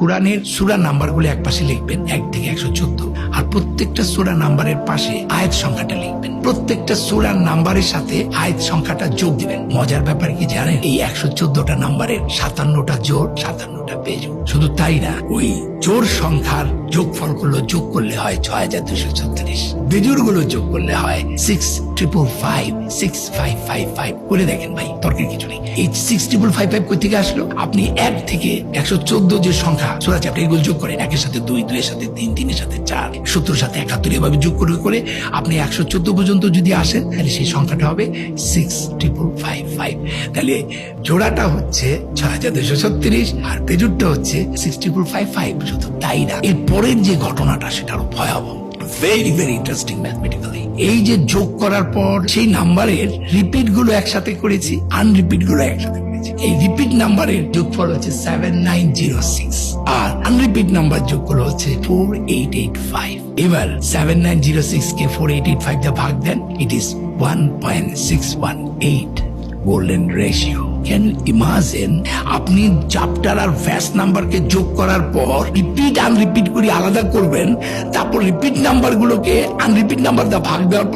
কোরআনের সূরা নাম্বারগুলো এক পাশে লিখবেন ১ থেকে ১১৪, আর প্রত্যেকটা সূরা নাম্বারের পাশে আয়াত সংখ্যাটা লিখবেন। প্রত্যেকটা সূরার নাম্বারের সাথে আয়াত সংখ্যাটা যোগ দিবেন। মজার ব্যাপার কি জানেন, এই ১১৪টা নাম্বারের ৫৭টা জোড়, ৫৭টা বেজোড়। শুধু তাই না, ওই জোড় সংখ্যার যোগফলগুলো যোগ করলে হয় ৬২৩৬, বেজোড় গুলো যোগ করলে হয় 65555, 6555। করে দেখেন ভাই, তর্কের কিছু নেই। এই 6555 কই থেকে আসলো? আপনি ১ থেকে ১১৪ যে সংখ্যা সূরা চ্যাপ্টার, এগুলো যোগ করেন। ১ এর সাথে ২, ২ এর সাথে ৩, ৩ এর সাথে ৪, ৭০ এর সাথে ৭১, এভাবে যোগ করে করে আপনি ১১৪ পর্যন্ত যদি আসেন, তাহলে সেই সংখ্যাটা হবে 6555। তাহলে জোড়াটা হচ্ছে ৬২৩৬ আর বেজোড়টা হচ্ছে 6555। শুধু তাই না, এর পরের যে ঘটনাটা সেটা আরো ভয়াবহ। Very very interesting mathematically. এই যে যোগ করার পর সেই নাম্বারের রিপিট গুলো একসাথে করেছি, আনরিপিট গুলো একসাথে করেছি। এই রিপিট নাম্বারের যোগফল হচ্ছে 7906 আর আনরিপিট নাম্বার যোগফল হচ্ছে 4885। এবার 7906 কে 4885 দিয়ে ভাগ দেন, it is 1.618 golden ratio. Can imagine, আপনি চ্যাপ্টার আর ভ্যাস নাম্বারকে যোগ করার পর রিপিট আনরিপিট করে আলাদা করবেন, তারপর রিপিট নাম্বার গুলোকে আনরিপিট নাম্বার দিয়ে ভাগ দেওয়ার পর